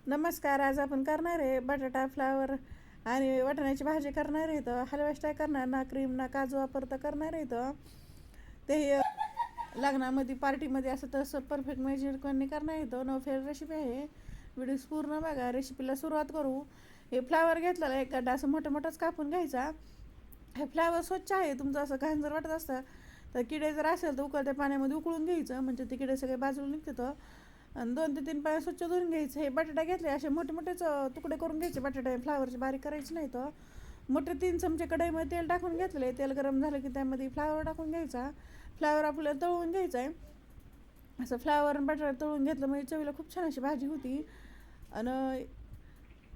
नमस्कार. आज आपण करणार आहे बटाटा फ्लावर आणि वाटाण्याची भाजी करणार आहे. तर हलवा स्टाय करणार ना, क्रीम ना काजू वापरता करणार आहे. तर ते लग्नामध्ये पार्टीमध्ये असं तसं परफेक्ट मेजर कोणी करणार येतो. नो फेल रेसिपी आहे. व्हिडिओ पूर्ण बघा. रेसिपीला सुरुवात करू. हे फ्लावर घेतलेला एक गड्डा असं मोठं मोठंच कापून घ्यायचा. हे फ्लावर स्वच्छ आहे. तुमचं असं घाण जर वाटत असतं तर किडे जर असेल तर उकळत्या पाण्यामध्ये उकळून घ्यायचं, म्हणजे ते किडे सगळे बाजूला निघतात. आणि 2 ते 3 पाय स्वच्छ धुवून घ्यायचे. हे बटाटा घेतले असे मोठे मोठेच तुकडे करून घ्यायचे. बटाटे फ्लावरची बारीक करायची नाही. तर मोठे 3 चमचे कढईमध्ये तेल टाकून घेतले. तेल गरम झालं की त्यामध्ये फ्लावर टाकून घ्यायचा. फ्लावर आपल्याला तळून घ्यायचा आहे. असं फ्लावर आणि बटाटा तळून घेतलं म्हणजे चवीला खूप छान अशी भाजी होती. आणि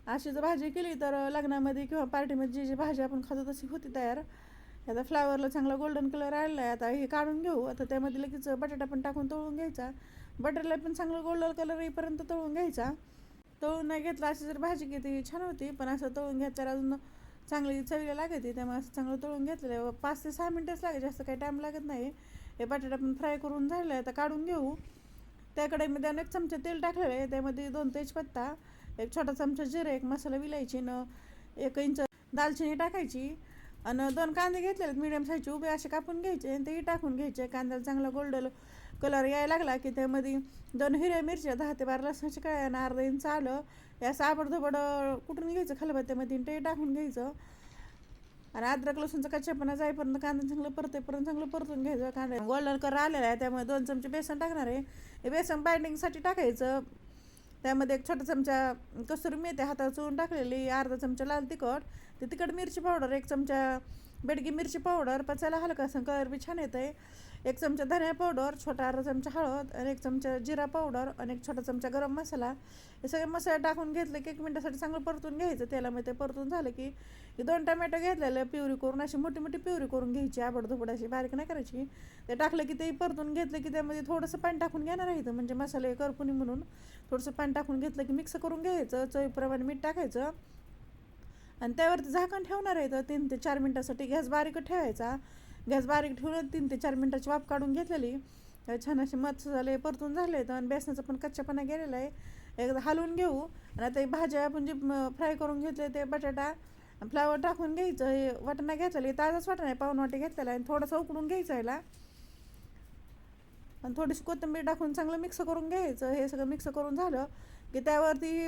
अशी जर भाजी केली तर लग्नामध्ये किंवा पार्टीमध्ये जी भाजी आपण खातो तशी होती तयार. आता फ्लावरला चांगला गोल्डन कलर आलेला आहे. आता हे काढून घेऊ. आता त्यामध्ये लगेच बटाटा पण टाकून तळून घ्यायचा. बटाट्याला पण चांगलं गोल्डन कलर येईपर्यंत तळून घ्यायचा. तळून नाही घेतला अशी जर भाजी घेते छान होती, पण असं तळून घेतल्यावर अजून चांगली चवीला लागते. त्यामुळे असं चांगलं तळून घेतलेलं 5 ते 6 मिनटच लागेल, जास्त काही टाईम लागत नाही. हे बटाटा पण फ्राय करून झालं आहे. आता काढून घेऊ. त्या कढईमध्ये 1 चमचा तेल टाकलेलं आहे. त्यामध्ये 2 तेजपत्ता, 1 छोटा चमचा जिरे, 1 मसाला विलायची न 1 इंच दालचिनी टाकायची. आणि 2 कांदे घेतलेले मीडियम साईजचे उभे असे कापून घ्यायचे आणि तेही टाकून घ्यायचे. कांद्याला चांगला गोल्डन कलर यायला लागला की त्यामध्ये 2 हिरव्या मिरच्या, 10 ते 12 लसणाची कळ्या आणि अर्धा इंच आलं याचं आबडधोबड कुठून घ्यायचं खलबत्त्यामध्ये ते टाकून घ्यायचं. आणि अद्रक लसूणचा कच्चापणा जाईपर्यंत कांदा चांगलं परतून घ्यायचं. कांदा गोल्डन कलर आलेला आहे त्यामुळे 2 चमचे बेसन टाकणार आहे. हे बेसन बाइंडिंगसाठी टाकायचं. त्यामध्ये 1 छोटा चमचा कसुरी मेथी हातावर चोळून टाकलेली, अर्धा चमचा लाल तिखट, ते तिखट मिरची पावडर, 1 चमचा बेडगी मिरची पावडर, पचायला हलका असं कलर बी छान येतं आहे. 1 चमचा धनिया पावडर, छोटा अर्धा चमचा हळद आणि 1 चमचा जिरा पावडर आणि 1 छोटा चमचा गरम मसाला. हे सगळे मसाले टाकून घेतले की 1 मिनटासाठी चांगलं परतून घ्यायचं. तेलामध्ये ते परतून झालं की 2 टमॅटो घेतलेलं प्युरी करून अशी मोठी मोठी प्युरी करून घ्यायची. आबडधोबड अशी बारीक नाही करायची. ते टाकलं की ते परतून घेतलं की त्यामध्ये थोडंसं पाणी टाकून घेणार आहे, म्हणजे मसाले करपुनी म्हणून थोडंसं पाणी टाकून घेतलं की मिक्स करून घ्यायचं. चवीप्रमाणे मीठ टाकायचं आणि त्यावरती झाकण ठेवणार आहे. तर 3 ते 4 मिनटासाठी गॅस बारीक ठेवायचा. गॅस बारीक ठेवून 3 ते 4 मिनटाची वाफ काढून घेतलेली. छान असे मस्त झाले, परतून झाले. तर आणि बेसनाचा पण कच्चापणा गेलेला आहे. एकदा हलवून घेऊ. आणि आता भाज्या आपण जे फ्राय करून घेतले ते बटाटा फ्लावर टाकून घ्यायचं. हे वाटाणा घेतलेला ताजाच वाटाणा आहे, पाऊण वाटी घेतलेला आहे. थोडंसं उकडून घ्यायचं याला आणि थोडीशी कोथिंबीर टाकून चांगलं मिक्स करून घ्यायचं. हे सगळं मिक्स करून झालं की त्यावरती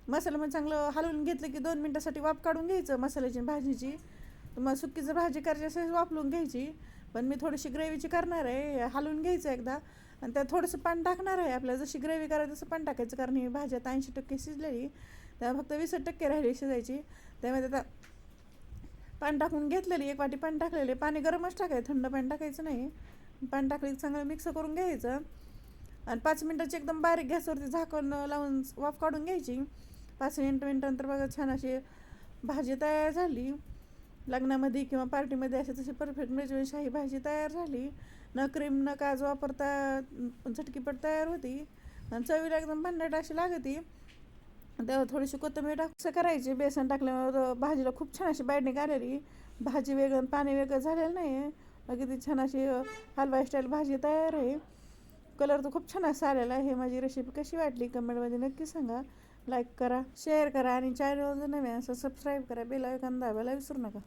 मसाल्यामध्ये चांगलं हलवून घेतलं की 2 मिनटासाठी वाफ काढून घ्यायचं मसाल्याची भाजीची. तुम्हाला सुकी जर भाजी करायची असेल वाफलून घ्यायची, पण मी थोडीशी ग्रेव्हीची करणार आहे. हलवून घ्यायचं एकदा आणि त्यात थोडंसं पाणी टाकणार आहे. आपल्याला जशी ग्रेव्ही करायची तसं पाणी टाकायचं, कारण ही भाजी आता 80% शिजलेली, त्यामुळे फक्त 20% राहिली शिजायची. त्यामध्ये आता पाणी टाकून घेतलेली 1 वाटी पाणी टाकलेले. पाणी गरमच टाकायचं, थंड पाणी टाकायचं नाही. पाणी टाकलं की चांगलं मिक्स करून घ्यायचं आणि 5 मिनटाची एकदम बारीक गॅसवरती झाकण लावून वाफ काढून घ्यायची. 5 मिनटानंतर बघा छान अशी भाजी तयार झाली. लग्नामध्ये किंवा पार्टीमध्ये अशी तशी परफेक्ट मेजवानी भाजी तयार झाली. न क्रीम न काजू वापरता झटकीपट तयार होती आणि चवीला एकदम भन्नाट अशी लागती. त्यावर थोडीशी कोथिंबीर असं करायची. बेसन टाकल्यावर भाजीला खूप छान अशी बाइंडिंग आलेली. भाजी वेगळं पाणी वेगळं झालेलं नाही आहे. किती छान अशी हलवा स्टाईल भाजी तयार आहे. कलर तर खूप छान असा आलेला आहे. माझी रेसिपी कशी वाटली कमेंटमध्ये नक्की सांगा. लाईक करा, शेअर करा आणि चॅनल जर नवीन असं सबस्क्राईब करा. बेल आयकॉन दाबायला विसरू नका.